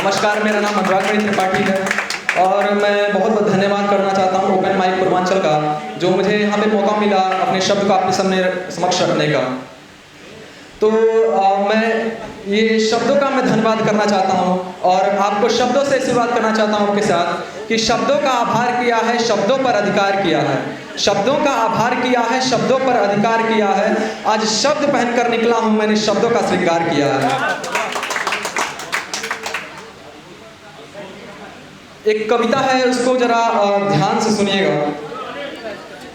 नमस्कार, मेरा नाम अनुराग मणि त्रिपाठी है और मैं बहुत बहुत धन्यवाद करना चाहता हूँ ओपन माइक पूर्वांचल का, जो मुझे यहाँ पे मौका मिला अपने शब्द को अपने समक्ष रखने का। तो मैं ये शब्दों का मैं धन्यवाद करना चाहता हूँ और आपको शब्दों से शुरुआत करना चाहता हूँ आपके साथ कि शब्दों का आभार किया है, शब्दों पर अधिकार किया है। शब्दों का आभार किया है, शब्दों पर अधिकार किया है। आज शब्द पहनकर निकला हूँ, मैंने शब्दों का श्रृंगार किया है। एक कविता है, उसको जरा ध्यान से सुनिएगा।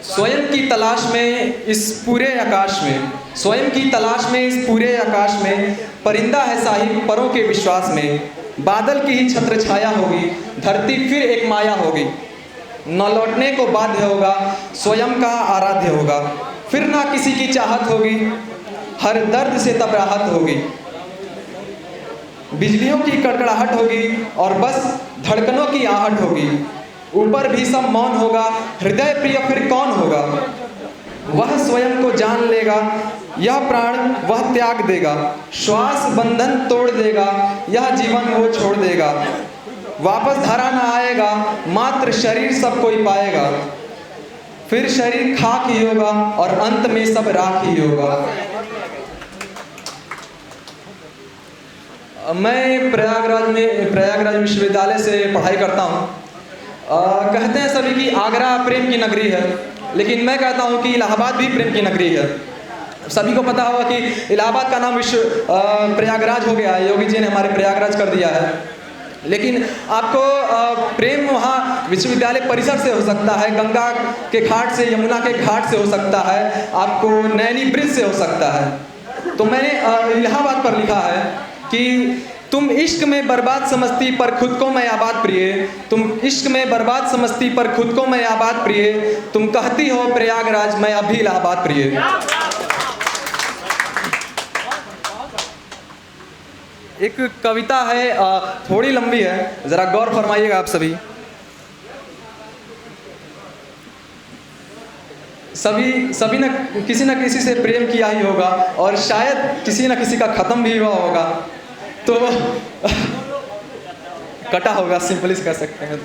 स्वयं की तलाश में इस पूरे आकाश में, स्वयं की तलाश में इस पूरे आकाश में, परिंदा है साहिब परों के विश्वास में। बादल की ही छत्र छाया होगी, धरती फिर एक माया होगी। न लौटने को बाध्य होगा, स्वयं का आराध्य होगा। फिर ना किसी की चाहत होगी, हर दर्द से तब राहत होगी। बिजलियों की कड़कड़ाहट होगी और बस धड़कनों की आहट होगी। ऊपर भी सब मौन होगा, हृदय प्रिय फिर कौन होगा। वह स्वयं को जान लेगा, यह प्राण वह त्याग देगा। श्वास बंधन तोड़ देगा, यह जीवन वो छोड़ देगा। वापस धरा न आएगा, मात्र शरीर सब कोई पाएगा। फिर शरीर खाक ही होगा और अंत में सब राख ही होगा। मैं प्रयागराज विश्वविद्यालय से पढ़ाई करता हूँ। कहते हैं सभी कि आगरा प्रेम की नगरी है, लेकिन मैं कहता हूँ कि इलाहाबाद भी प्रेम की नगरी है। सभी को पता होगा कि इलाहाबाद का नाम प्रयागराज हो गया है, योगी जी ने हमारे प्रयागराज कर दिया है। लेकिन आपको प्रेम वहाँ विश्वविद्यालय परिसर से हो सकता है, गंगा के घाट से, यमुना के घाट से हो सकता है, आपको नैनी ब्रिज से हो सकता है। तो मैंने इलाहाबाद पर लिखा है कि तुम इश्क में बर्बाद समझती पर खुद को मैं आबाद प्रिय। तुम इश्क में बर्बाद समझती पर खुद को मैं आबाद प्रिय। तुम कहती हो प्रयागराज, मैं अभी इलाहाबाद प्रिय। एक कविता है, थोड़ी लंबी है, जरा गौर फरमाइएगा आप सभी। सभी ने किसी न किसी से प्रेम किया ही होगा और शायद किसी न किसी का खत्म भी हुआ होगा, तो कटा होगा, सिंपली कह सकते हैं।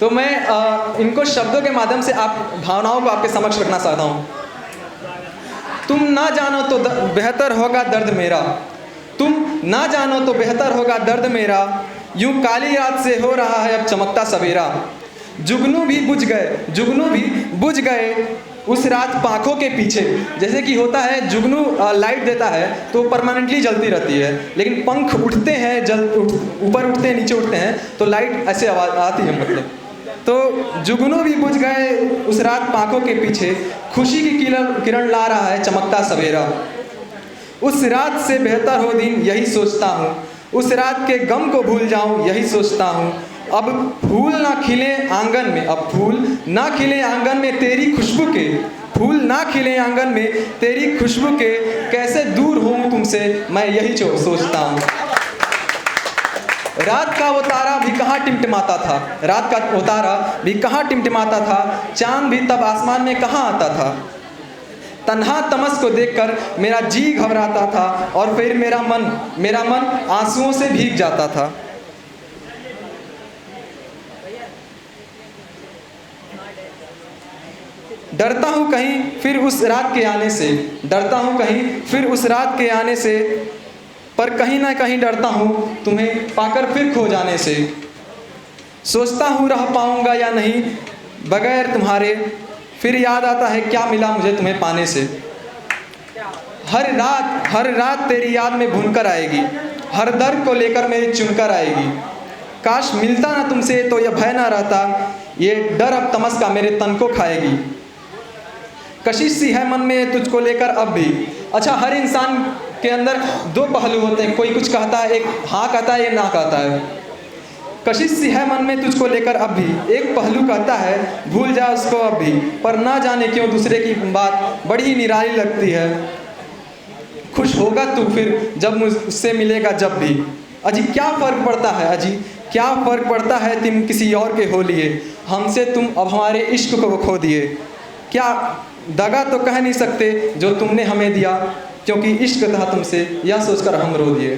तो मैं इनको शब्दों के माध्यम से आप भावनाओं को आपके समक्ष रखना चाहता हूँ। तुम ना जानो तो बेहतर होगा दर्द मेरा। तुम ना जानो तो बेहतर होगा दर्द मेरा। यूं काली रात से हो रहा है अब चमकता सवेरा। जुगनू भी बुझ गए उस रात पाँखों के पीछे। जैसे कि होता है, जुगनू लाइट देता है तो परमानेंटली जलती रहती है, लेकिन पंख उठते हैं, ऊपर उठते हैं, नीचे उठते हैं तो लाइट ऐसे आवाज आती है, मतलब। तो जुगनू भी बुझ गए उस रात पाँखों के पीछे। खुशी की किरण ला रहा है चमकता सवेरा। उस रात से बेहतर हो दिन, यही सोचता हूँ। उस रात के गम को भूल जाऊँ, यही सोचता हूँ। अब फूल ना खिले आंगन में, अब फूल ना खिले आंगन में तेरी खुशबू के। फूल ना खिले आंगन में तेरी खुशबू के। कैसे दूर हूँ तुमसे, मैं यही सोचता हूँ। रात का वो तारा भी कहाँ टिमटिमाता था, रात का वो तारा भी कहाँ टिमटिमाता था। चांद भी तब आसमान में कहाँ आता था। तन्हा तमस को देखकर मेरा जी घबराता था और फिर मेरा मन आंसुओं से भीग जाता था। डरता हूँ कहीं फिर उस रात के आने से, डरता हूँ कहीं फिर उस रात के आने से। पर कहीं ना कहीं डरता हूँ तुम्हें पाकर फिर खो जाने से। सोचता हूँ रह पाऊँगा या नहीं बगैर तुम्हारे। फिर याद आता है क्या मिला मुझे तुम्हें पाने से। हर रात तेरी याद में भूनकर आएगी, हर दर्द को लेकर मेरी चुनकर आएगी। काश मिलता ना तुमसे तो यह भय ना रहता, ये डर अब तमस का मेरे तन को खाएगी। कशिश सी है मन में तुझको लेकर अब भी। अच्छा, हर इंसान के अंदर दो पहलू होते हैं, कोई कुछ कहता है, एक हाँ कहता है, एक ना कहता है। कशिश सी है मन में तुझको लेकर अब भी, एक पहलू कहता है भूल जा उसको अब भी। पर ना जाने क्यों दूसरे की बात बड़ी निराली लगती है। खुश होगा तू फिर जब मुझसे मिलेगा जब भी। अजी क्या फ़र्क पड़ता है, अजी क्या फ़र्क पड़ता है तुम किसी और के हो लिए। हमसे तुम अब हमारे इश्क को खो दिए। क्या दगा तो कह नहीं सकते जो तुमने हमें दिया, क्योंकि इश्क था तुमसे यह सोचकर हम रो दिए।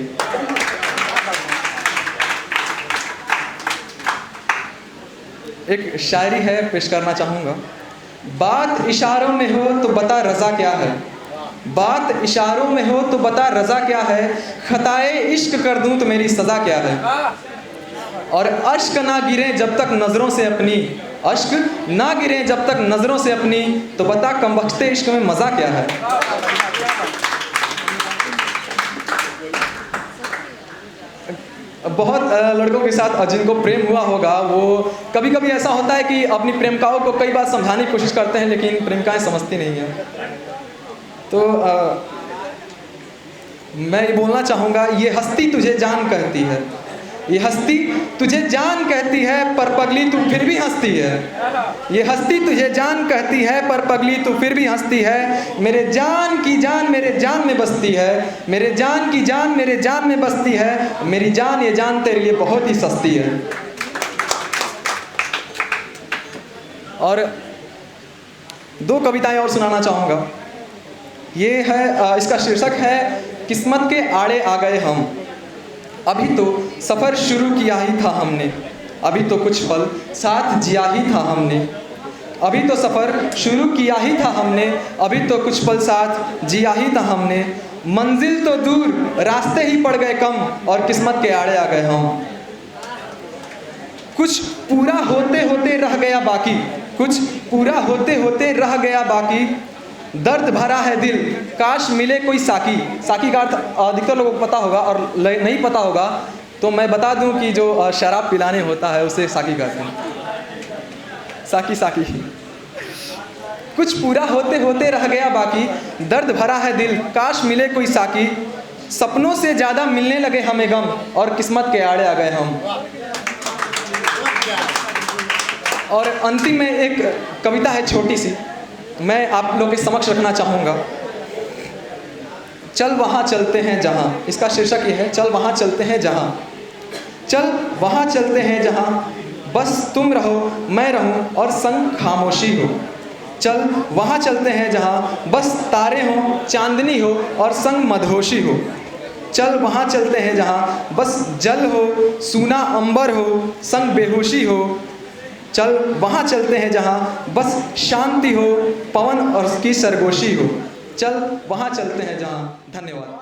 एक शायरी है, पेश करना चाहूँगा। बात इशारों में हो तो बता रज़ा क्या है, बात इशारों में हो तो बता रज़ा क्या है, खताए इश्क कर दूँ तो मेरी सज़ा क्या है। और अश्क ना गिरे जब तक नज़रों से अपनी, अश्क ना गिरे जब तक नज़रों से अपनी, तो बता कमबख्ते इश्क में मज़ा क्या है। बहुत लड़कों के साथ जिनको प्रेम हुआ होगा, वो कभी कभी ऐसा होता है कि अपनी प्रेमिकाओं को कई बार समझाने की कोशिश करते हैं, लेकिन प्रेमिकाएं समझती नहीं हैं। तो मैं ये बोलना चाहूँगा, ये हस्ती तुझे जान कहती है, ये हस्ती तुझे जान कहती है, पर पगली तू फिर भी हंसती है। ये हस्ती तुझे जान कहती है, पर पगली तू फिर भी हंसती है। मेरे जान की जान मेरे जान में बसती है, मेरे जान की जान मेरे जान में बसती है, मेरी जान ये जान तेरे लिए बहुत ही सस्ती है। और दो कविताएं और सुनाना चाहूँगा। ये है, इसका शीर्षक है किस्मत के आड़े आ गए हम। अभी तो सफ़र शुरू किया ही था हमने, अभी तो कुछ पल साथ जिया ही था हमने। अभी तो सफ़र शुरू किया ही था हमने, अभी तो कुछ पल साथ जिया ही था हमने। मंजिल तो दूर रास्ते ही पड़ गए कम, और किस्मत के आड़े आ गए हम। कुछ पूरा होते होते रह गया बाकी, कुछ पूरा होते होते रह गया बाकी। दर्द भरा है दिल काश मिले कोई साकी। साकी का अर्थ अधिकतर लोगों को पता होगा, और नहीं पता होगा तो मैं बता दूं कि जो शराब पिलाने होता है उसे साकी कहते हैं। साकी साकी। कुछ पूरा होते होते रह गया बाकी, दर्द भरा है दिल काश मिले कोई साकी। सपनों से ज़्यादा मिलने लगे हमें गम, और किस्मत के आड़े आ गए हम। और अंतिम में एक कविता है छोटी सी, मैं आप लोग के समक्ष रखना चाहूँगा। चल वहाँ चलते हैं जहाँ, इसका शीर्षक ये है, चल वहाँ चलते हैं जहाँ। चल वहाँ चलते हैं जहाँ बस तुम रहो मैं रहूँ और संग खामोशी हो। चल वहाँ चलते हैं जहाँ बस तारे हों चांदनी हो और संग मदहोशी हो। चल वहाँ चलते हैं जहाँ बस जल हो सूना अंबर हो संग बेहोशी हो। चल वहाँ चलते हैं जहाँ बस शांति हो पवन और उसकी सरगोशी हो। चल वहाँ चलते हैं जहाँ। धन्यवाद।